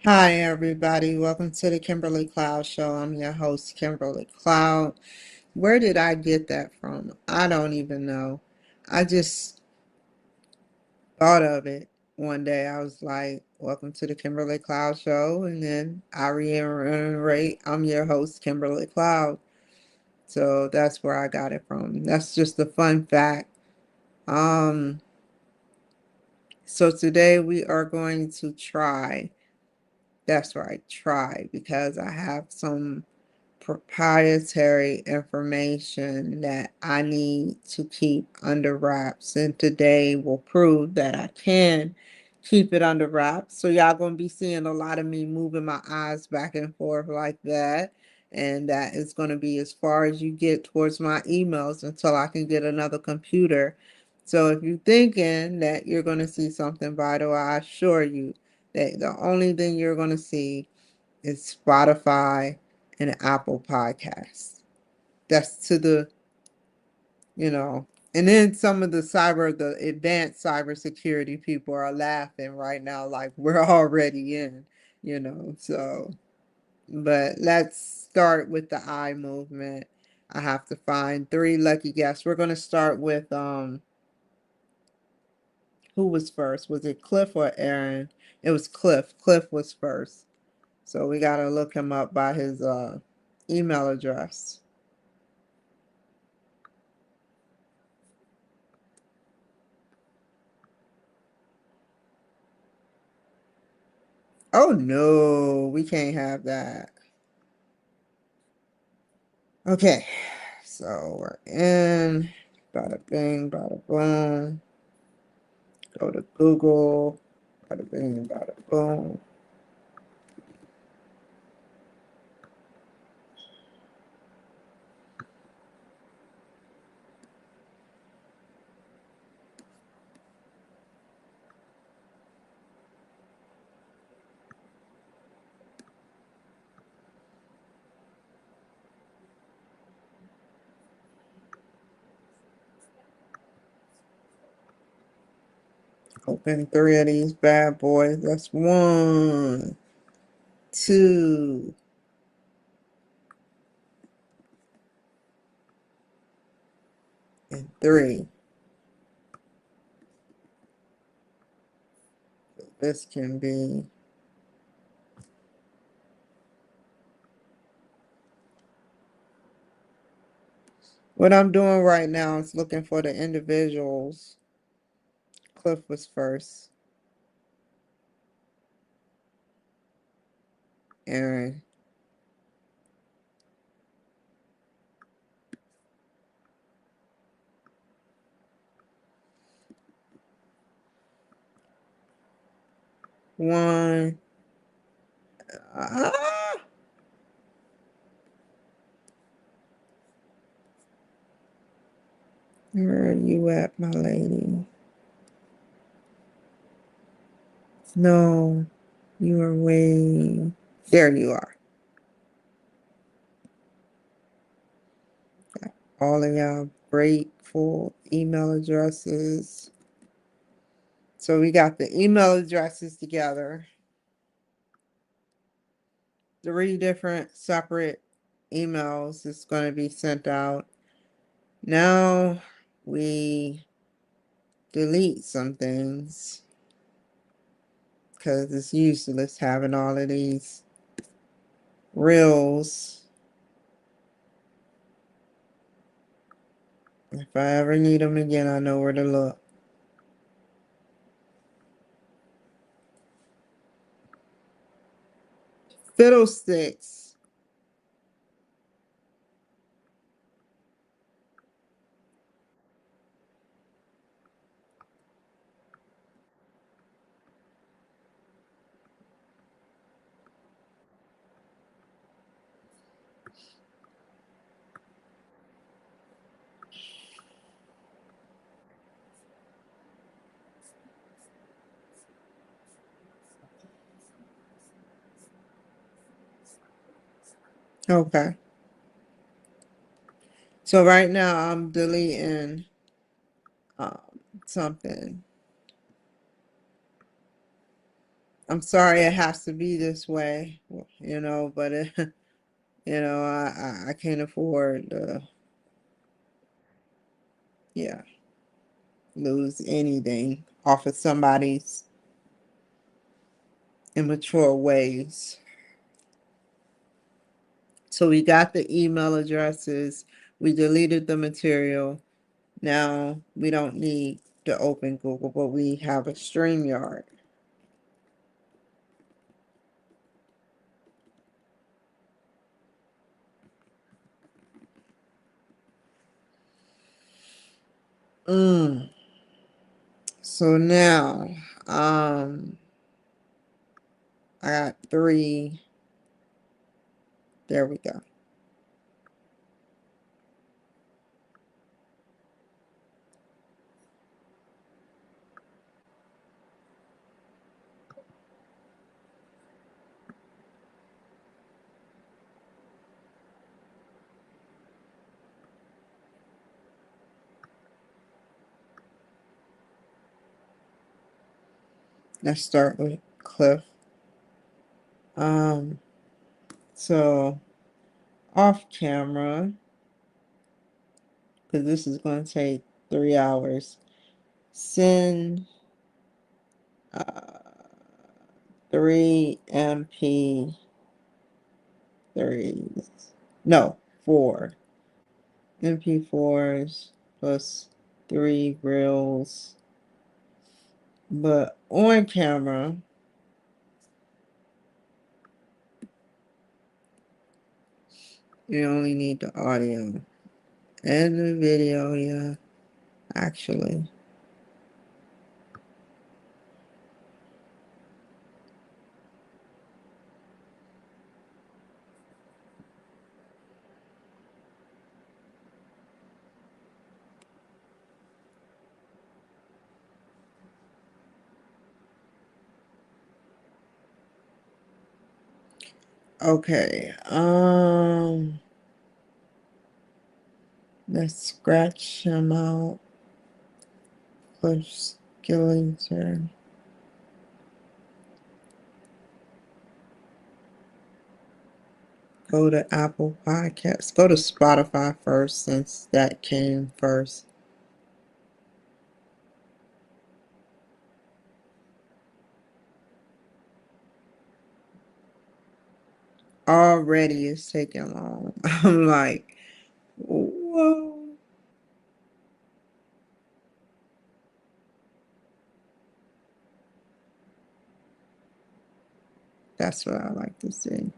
Hi, everybody. Welcome to the Kimberly Cloud Show. I'm your host, Kimberly Cloud. Where did I get that from? I don't even know. I just thought of it one day. I was like, Welcome to the Kimberly Cloud Show. And then I reiterate, I'm your host, Kimberly Cloud. So that's where I got it from. That's just a fun fact. Um, so today we are going to try. That's right, try, because I have some proprietary information that I need to keep under wraps. And today will prove that I can keep it under wraps. So y'all gonna be seeing a lot of me moving my eyes back and forth like that. And that is going to be as far as you get towards my emails until I can get another computer. So if you're thinking that you're going to see something vital, I assure you that the only thing you're going to see is Spotify and Apple Podcasts. That's to the, you know, and then some of the advanced cybersecurity people are laughing right now, like we're already in. So, but let's start with the eye movement. I have to find three lucky guests. We're going to start with, who was first? Was it Cliff or Aaron? It was Cliff. Cliff was first. So we got to look him up by his email address. Oh no, we can't have that. Okay, so we're in. Bada bing, bada boom. Go to Google. Bada bing, bada boom. Open three of these bad boys. That's one, two, and three. This can be. What I'm doing right now is looking for the individuals. Cliff was first. Aaron. One. Ah! Where are you at, my lady? No, you are way. There you are. All of y'all grateful email addresses. So we got the email addresses together. Three different separate emails is going to be sent out. Now we delete some things because it's useless having all of these reels. If I ever need them again, I know where to look. Fiddlesticks. Okay. So right now I'm deleting um, something. I'm sorry it has to be this way, but I can't afford yeah, lose anything off of somebody's immature ways. So we got the email addresses, we deleted the material. Now we don't need to open Google, but we have a StreamYard. Mm. So now, I got three. There we go. Let's start with Cliff. Um, so off camera, because this is going to take 3 hours. Send uh, 3 MP3s. No, 4 MP4s plus 3 reels. But on camera, you only need the audio and the video, yeah, actually. Okay, let's scratch him out. Push Skillinger. Go to Apple Podcasts. Go to Spotify first since that came first. Already it's taking long. I'm like, whoa. That's what I like to see.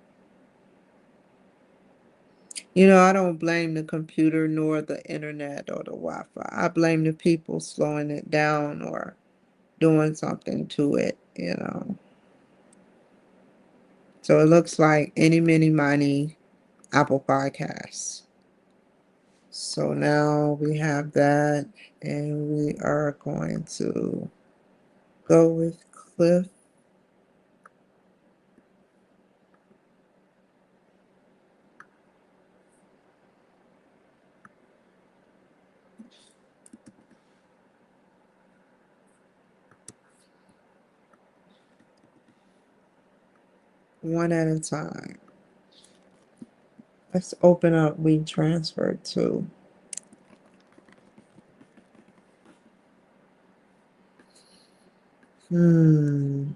I don't blame the computer nor the internet or the Wi-Fi. I blame the people slowing it down or doing something to it. So it looks like any, mini, miny Apple Podcasts. So now we have that, and we are going to go with Cliff. One at a time. Let's open up We Transfer to. Hmm.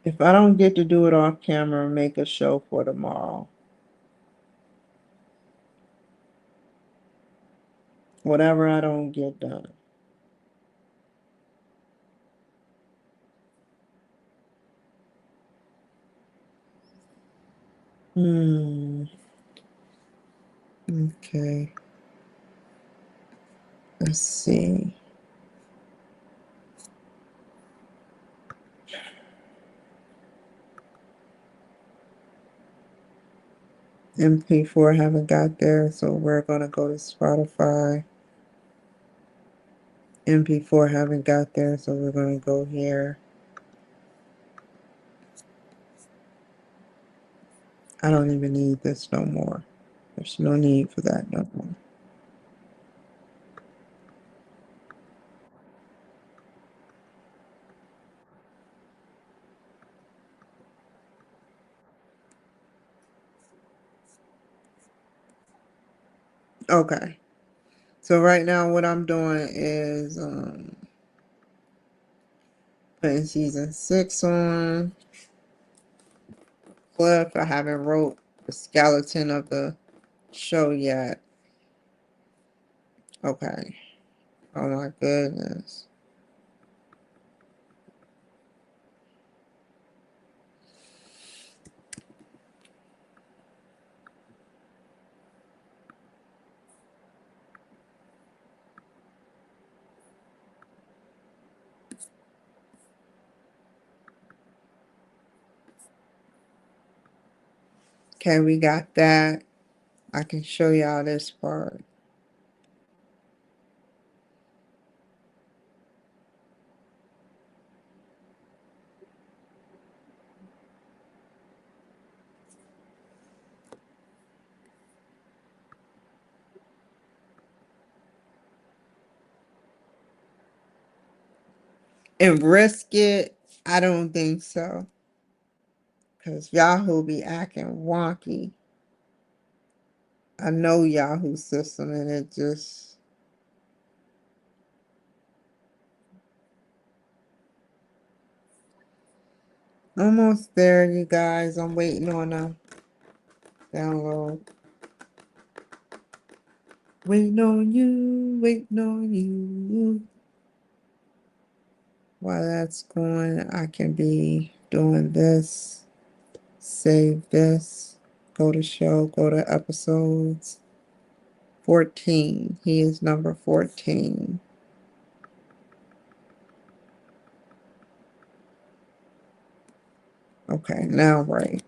If I don't get to do it off camera, make a show for tomorrow. Whatever I don't get done. Hmm. Okay. Let's see. MP4 haven't got there, so we're gonna go to Spotify. MP4 haven't got there, so we're gonna go here. I don't even need this no more. There's no need for that no more. Okay. So right now what I'm doing is putting season 6 on. Cliff, I haven't wrote the skeleton of the show yet. Okay. Oh my goodness. Okay, we got that. I can show y'all this part. And risk it, I don't think so. Because Yahoo be acting wonky. I know Yahoo system and it just almost there, you guys. I'm waiting on a download. Waiting on you, waiting on you. While that's going, I can be doing this. Save this. Go to show, go to episodes. 14. He is number 14. Okay, now right.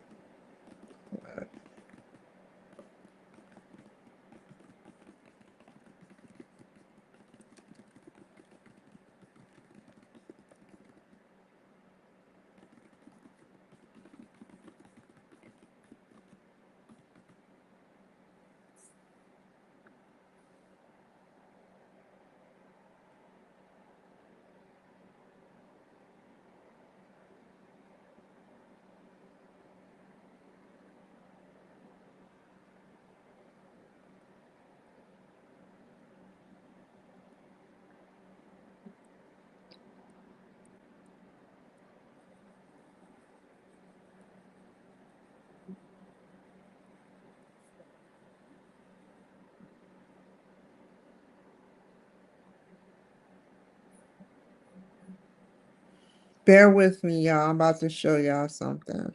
Bear with me, y'all. I'm about to show y'all something.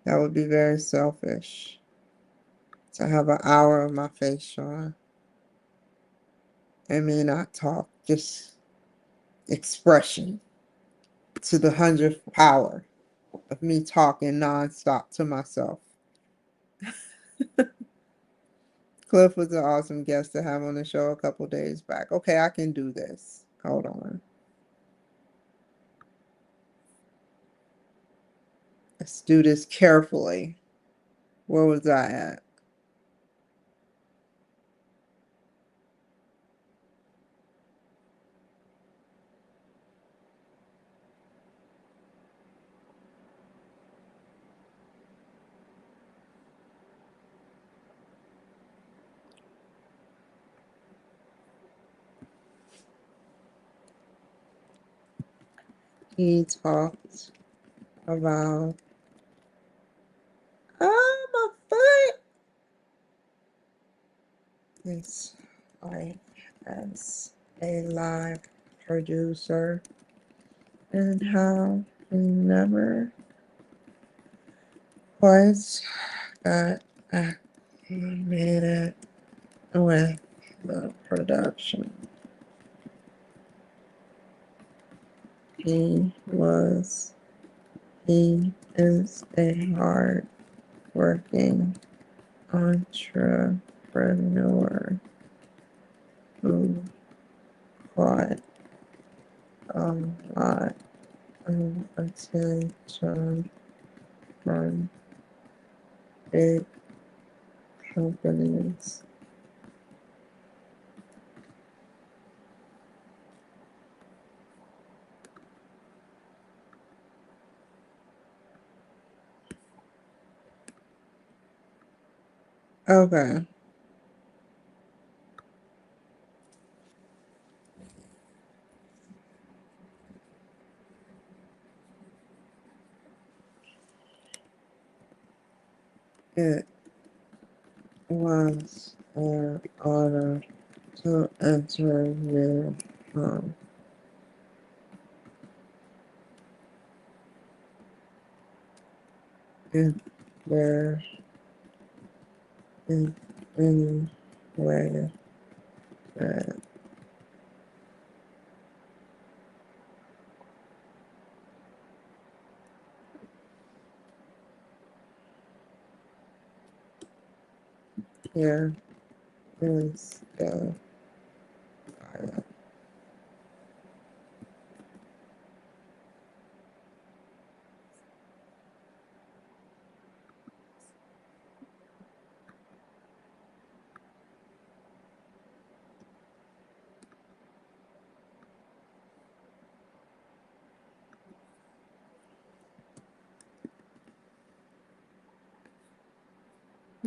That would be very selfish to have an hour of my face showing and me not talk. Just expression to the 100th power of me talking nonstop to myself. Cliff was an awesome guest to have on the show a couple days back. Okay, I can do this. Hold on. Let's do this carefully. Where was I at? He talked about, oh, my foot. His life as a live producer and how he never quite got acclimated with the production. Was he is a hard working entrepreneur who caught a lot of attention from big companies. Okay. It was an honor to enter your home. If there is any way that here is the fire.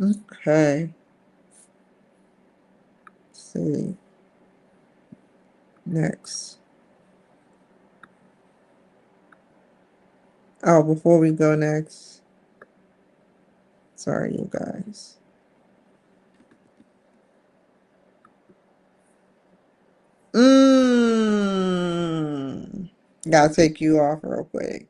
Okay, let's see. Next. Oh, before we go next, sorry, you guys. Mmm. Gotta take you off real quick.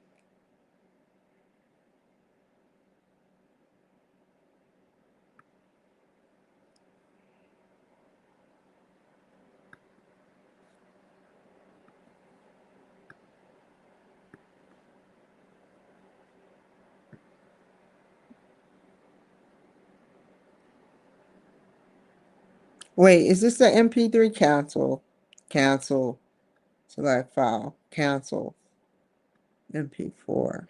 Wait, is this the MP3? Cancel. Cancel. Select file. Cancel. MP4.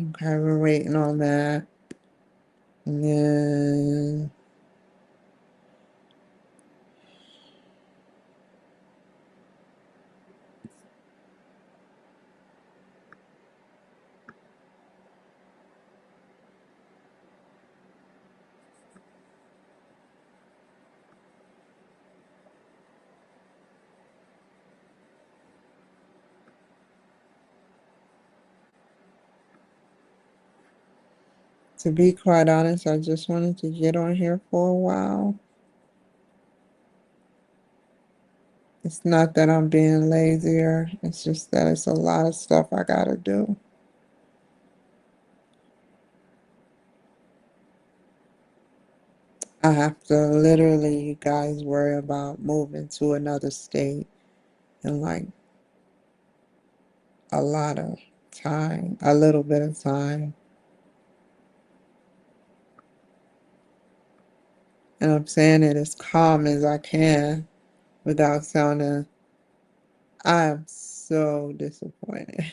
Okay, we're waiting on that. And then to be quite honest, I just wanted to get on here for a while. It's not that I'm being lazier. It's just that it's a lot of stuff I gotta do. I have to literally, you guys, worry about moving to another state in like a lot of time, a little bit of time. And I'm saying it as calm as I can without sounding, I am so disappointed.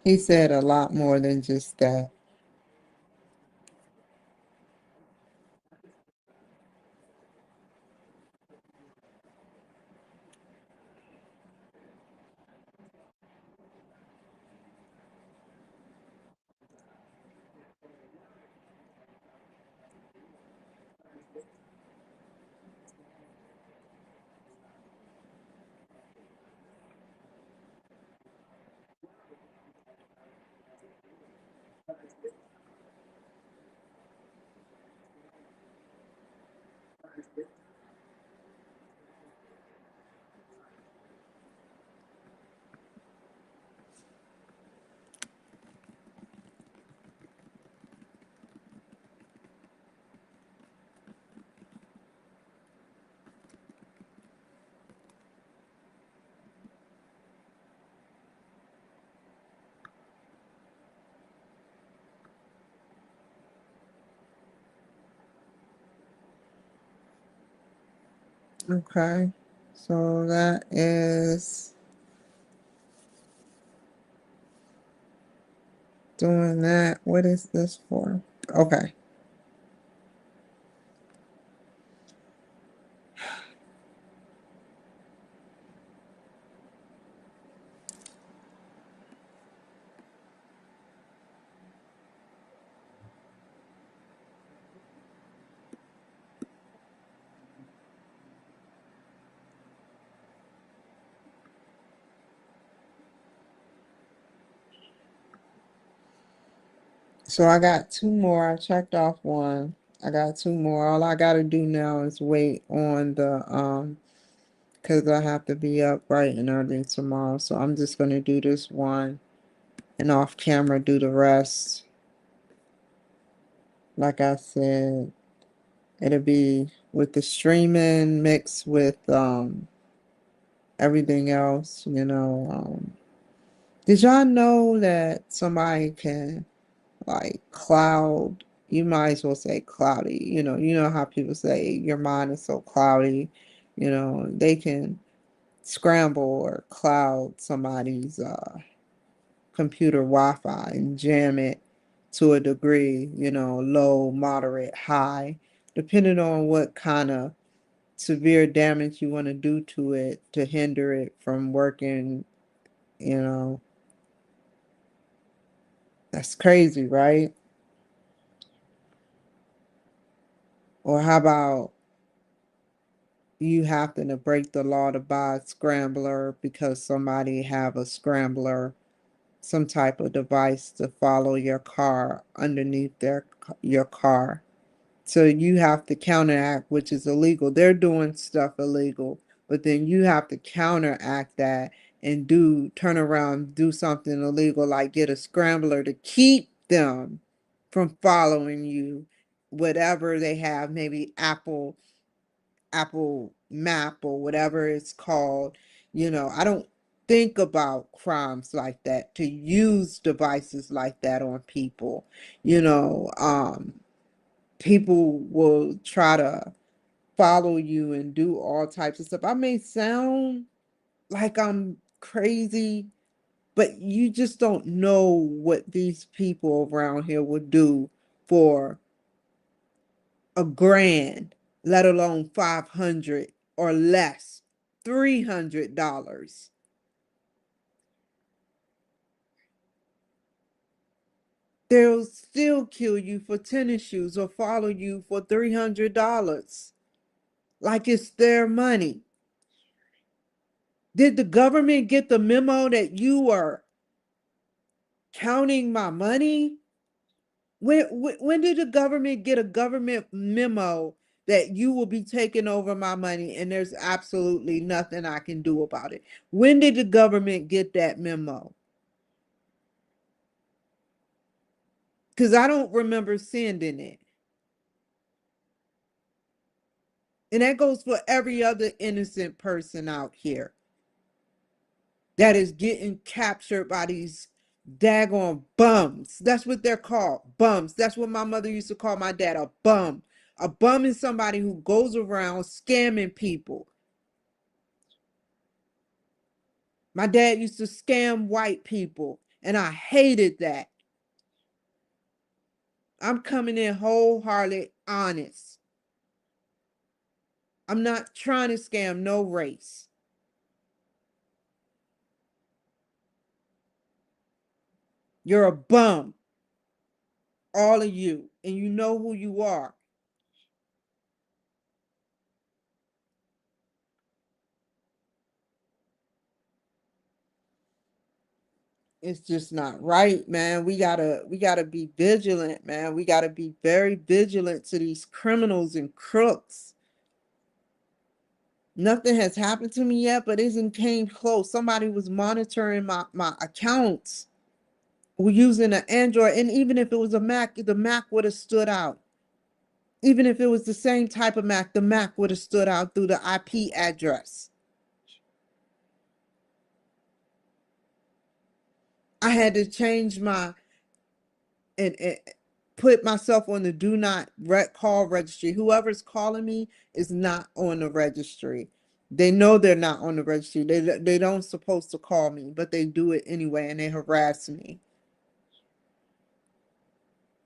He said a lot more than just that. Okay. So that is doing that. What is this for? Okay. So I got two more. I checked off one. I got two more. All I gotta do now is wait on the because I have to be up bright and early tomorrow. So I'm just gonna do this one and off camera do the rest. Like I said, it'll be with the streaming mixed with everything else, you know. Did y'all know that somebody can like cloud, you might as well say cloudy, you know how people say your mind is so cloudy, they can scramble or cloud somebody's computer Wi-Fi and jam it to a degree, low, moderate, high, depending on what kind of severe damage you want to do to it to hinder it from working, you know. That's crazy, right? Or how about you happen to break the law to buy a scrambler because somebody have a scrambler, some type of device to follow your car underneath your car. So you have to counteract, which is illegal. They're doing stuff illegal, but then you have to counteract that and turn around, do something illegal, like get a scrambler to keep them from following you, whatever they have, maybe Apple Map or whatever it's called. I don't think about crimes like that to use devices like that on people. You know, people will try to follow you and do all types of stuff. I may sound like I'm crazy, but you just don't know what these people around here would do for a grand, let alone 500 or less, $300. They'll still kill you for tennis shoes or follow you for $300 like it's their money. Did the government get the memo that you are counting my money? When did the government get a government memo that you will be taking over my money and there's absolutely nothing I can do about it? When did the government get that memo? Because I don't remember sending it. And that goes for every other innocent person out here that is getting captured by these daggone bums. That's what they're called, bums. That's what my mother used to call my dad, a bum. A bum is somebody who goes around scamming people. My dad used to scam white people, and I hated that. I'm coming in wholehearted honest. I'm not trying to scam no race. You're a bum, all of you, and you know who you are. It's just not right, man. We gotta be vigilant, man. We gotta be very vigilant to these criminals and crooks. Nothing has happened to me yet, but it isn't came close. Somebody was monitoring my accounts. We're using an Android, and even if it was a Mac, the Mac would have stood out. Even if it was the same type of Mac, the Mac would have stood out through the IP address. I had to change my and put myself on the do not call registry. Whoever's calling me is not on the registry. They know they're not on the registry. They don't supposed to call me, but they do it anyway and they harass me.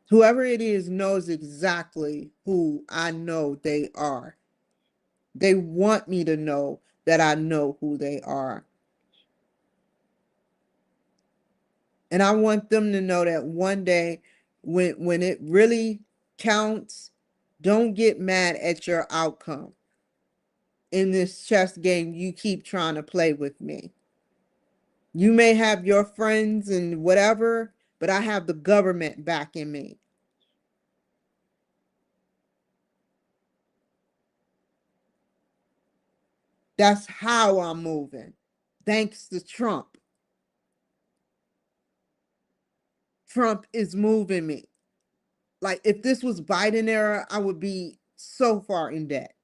Whoever it is knows exactly who I know they are. They want me to know that I know who they are. And I want them to know that one day when it really counts, don't get mad at your outcome in this chess game you keep trying to play with me. You may have your friends and whatever, but I have the government backing me. That's how I'm moving. Thanks to Trump. Trump is moving me. Like if this was Biden era, I would be so far in debt.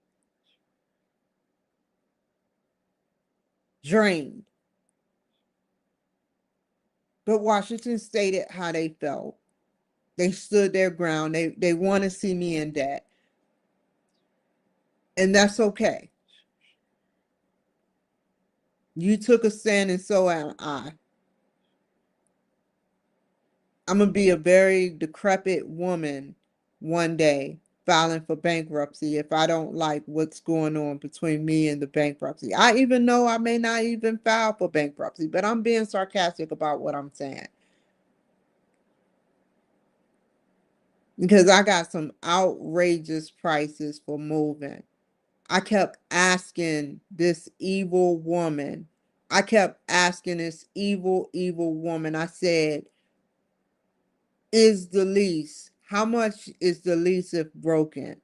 Drained. But Washington stated how they felt. They stood their ground. They want to see me in debt. And that's okay. You took a stand and so am I. I'm going to be a very decrepit woman one day filing for bankruptcy if I don't like what's going on between me and the bankruptcy. I even know I may not even file for bankruptcy, but I'm being sarcastic about what I'm saying. Because I got some outrageous prices for moving. I kept asking this evil woman, I kept asking this evil woman, I said, is the lease, how much is the lease if broken?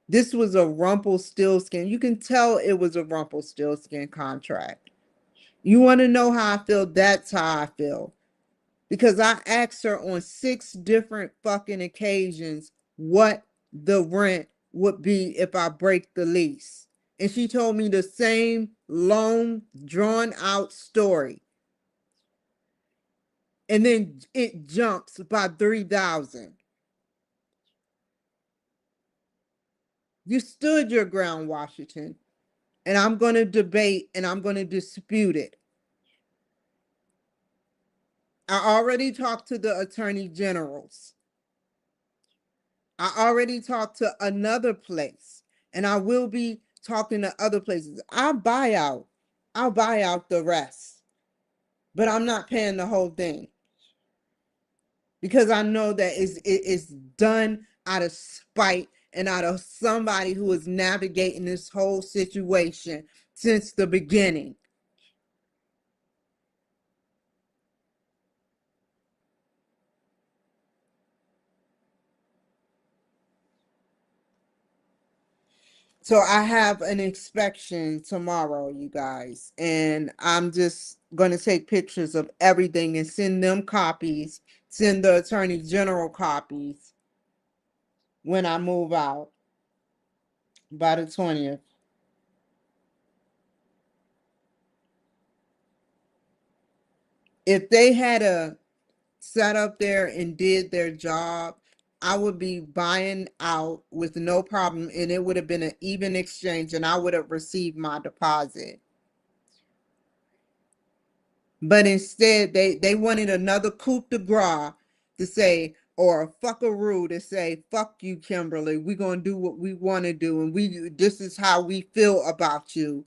This was a Rumpelstiltskin. You can tell it was a Rumpelstiltskin contract. You want to know how I feel? That's how I feel. Because I asked her on 6 different fucking occasions what the rent would be if I break the lease. And she told me the same long, drawn out story. And then it jumps by 3,000. You stood your ground, Washington. And I'm going to debate and I'm going to dispute it. I already talked to the attorney generals. I already talked to another place and I will be talking to other places. I'll buy out the rest, but I'm not paying the whole thing because I know that it's done out of spite and out of somebody who is navigating this whole situation since the beginning. So I have an inspection tomorrow, you guys, and I'm just going to take pictures of everything and send them copies, send the attorney general copies when I move out by the 20th. If they had a sat up there and did their job, I would be buying out with no problem and it would have been an even exchange and I would have received my deposit. But instead, they wanted another coup de grace to say, or a fuckaroo to say, "Fuck you, Kimberly. We're gonna do what we want to do, and this is how we feel about you."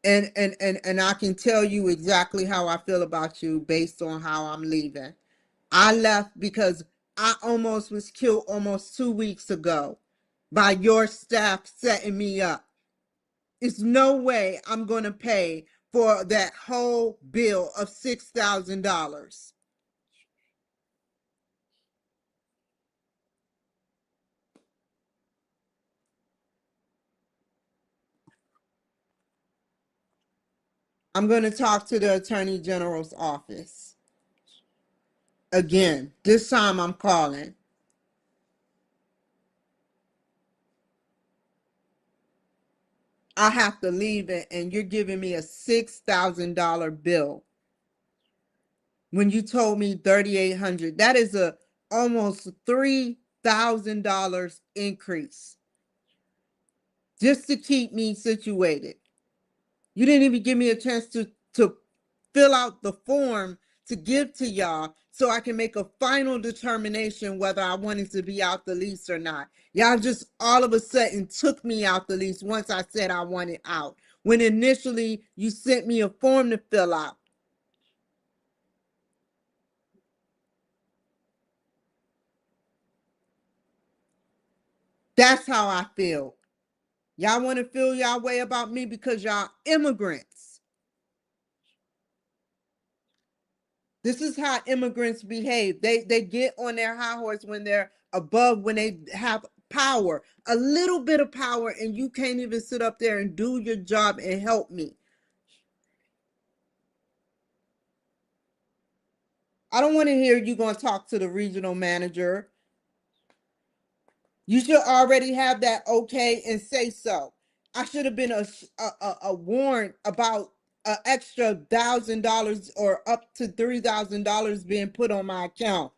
And I can tell you exactly how I feel about you based on how I'm leaving. I left because I almost was killed almost 2 weeks ago by your staff setting me up. It's no way I'm going to pay for that whole bill of $6,000. I'm going to talk to the Attorney General's office again. This time I'm calling. I have to leave it, and you're giving me a $6,000 bill. when you told me 3,800. That is a almost $3,000 increase just to keep me situated. You didn't even give me a chance to fill out the form to give to y'all so I can make a final determination whether I wanted to be out the lease or not. Y'all just all of a sudden took me out the lease once I said I wanted out. When initially you sent me a form to fill out. That's how I feel. Y'all want to feel y'all way about me because y'all immigrants. This is how immigrants behave. They get on their high horse when they're above, when they have power, a little bit of power, and you can't even sit up there and do your job and help me. I don't want to hear you going to talk to the regional manager. You should already have that okay and say so. I should have been a warrant about an extra $1,000 or up to $3,000 being put on my account.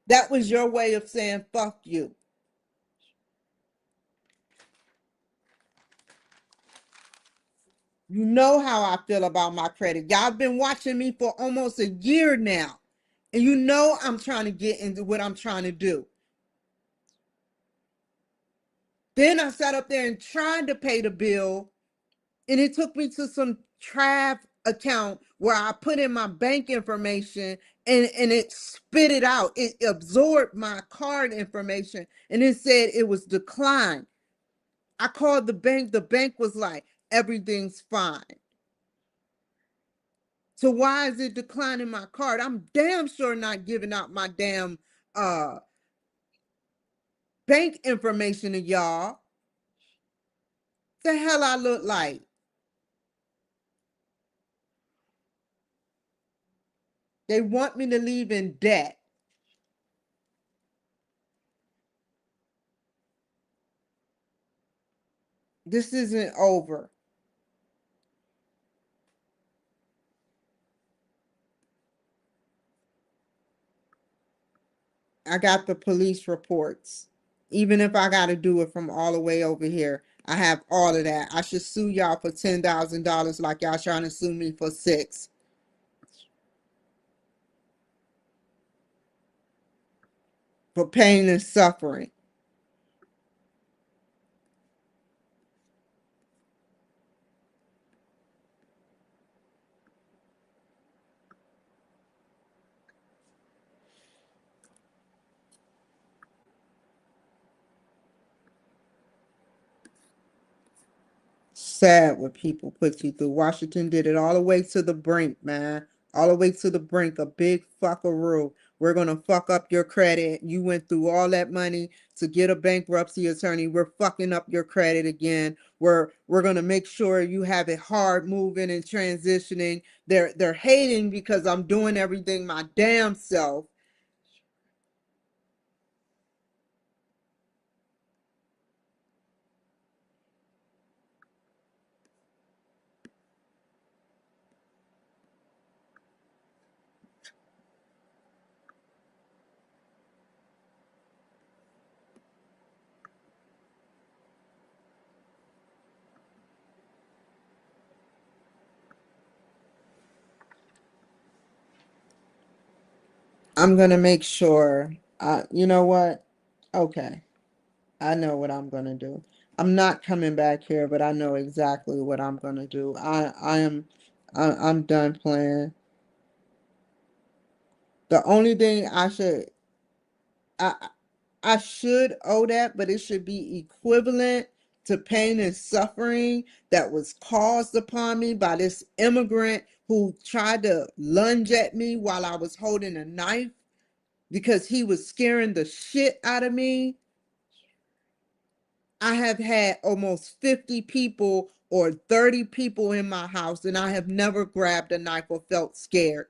That was your way of saying fuck you. You know how I feel about my credit. Y'all been watching me for almost a year now. And you know I'm trying to get into what I'm trying to do. Then I sat up there and tried to pay the bill, and it took me to some Trav account where I put in my bank information, and it spit it out. It absorbed my card information and it said it was declined. I called the bank. The bank was like, everything's fine. So why is it declining my card? I'm damn sure not giving out my damn uh bank information to y'all. The hell I look like? They want me to leave in debt. This isn't over. I got the police reports. Even if I got to do it from all the way over here, I have all of that. I should sue y'all for $10,000 like y'all trying to sue me for six for pain and suffering. Sad what people put you through. Washington did it all the way to the brink, man. All the way to the brink. A big fuckaroo. We're gonna fuck up your credit. You went through all that money to get a bankruptcy attorney. We're fucking up your credit again. We're gonna make sure you have it hard moving and transitioning. They're hating because I'm doing everything my damn self. I'm gonna make sure. You know what? Okay. I know what I'm gonna do. I'm not coming back here, but I know exactly what I'm gonna do. I'm done playing. The only thing I I should owe that, but it should be equivalent to pain and suffering that was caused upon me by this immigrant who tried to lunge at me while I was holding a knife because he was scaring the shit out of me. I have had almost 50 people or 30 people in my house, and I have never grabbed a knife or felt scared.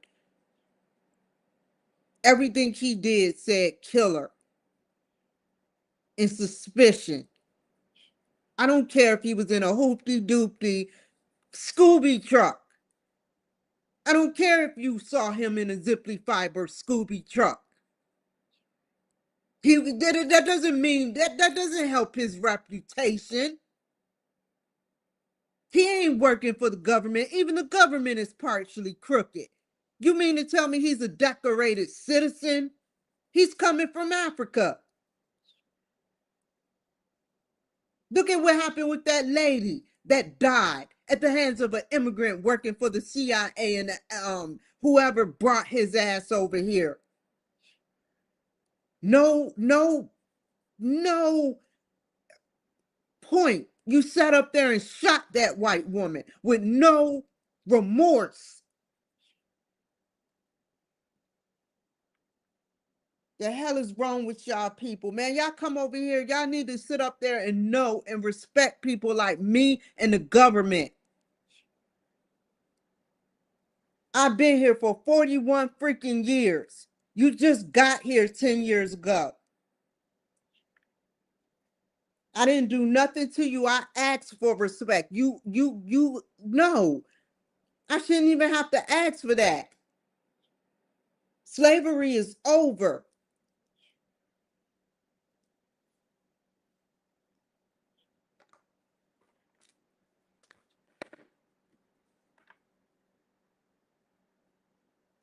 Everything he did said killer and suspicion. I don't care if he was in a hoopty doopty Scooby truck. I don't care if you saw him in a Zippy Fiber Scooby truck. That doesn't mean that doesn't help his reputation. He ain't working for the government. Even the government is partially crooked. You mean to tell me he's a decorated citizen? He's coming from Africa. Look at what happened with that lady that died at the hands of an immigrant working for the CIA and whoever brought his ass over here. No, no, no point. You sat up there and shot that white woman with no remorse. The hell is wrong with y'all people, man? Y'all come over here. Y'all need to sit up there and know and respect people like me and the government. I've been here for 41 freaking years. You just got here 10 years ago. I didn't do nothing to you. I asked for respect. No. I shouldn't even have to ask for that. Slavery is over.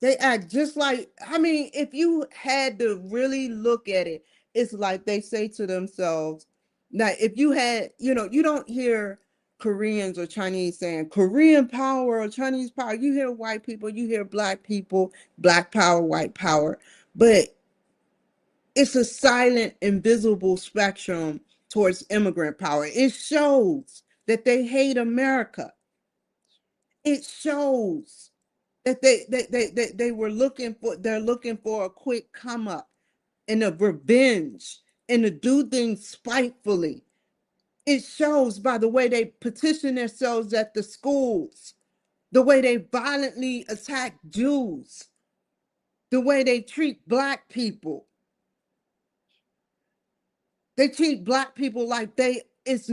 They act just like, I mean, if you had to really look at it, it's like they say to themselves, now, if you had, you don't hear Koreans or Chinese saying Korean power or Chinese power. You hear white people, you hear black people, black power, white power. But it's a silent, invisible spectrum towards immigrant power. It shows that they hate America. It shows that they're looking for a quick come up and a revenge and to do things spitefully. It shows by the way they petition themselves at the schools, the way they violently attack Jews, the way they treat black people. They treat black people like it's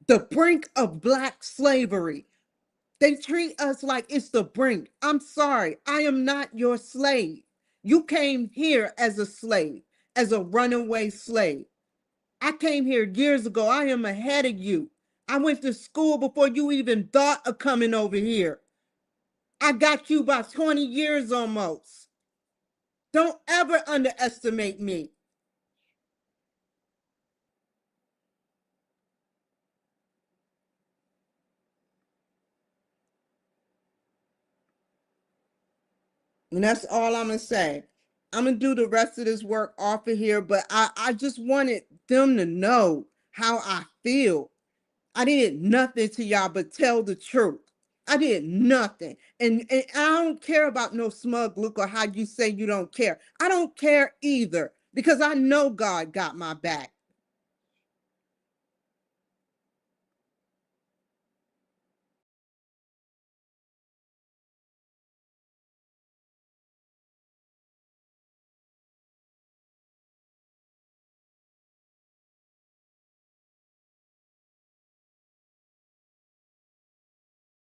the brink of black slavery. They treat us like it's the brink. I'm sorry, I am not your slave. You came here as a slave, as a runaway slave. I came here years ago. I am ahead of you. I went to school before you even thought of coming over here. I got you by 20 years almost. Don't ever underestimate me. And that's all I'm going to say. I'm going to do the rest of this work off of here, but I just wanted them to know how I feel. I did nothing to y'all but tell the truth. I did nothing. And I don't care about no smug look or how you say you don't care. I don't care either because I know God got my back.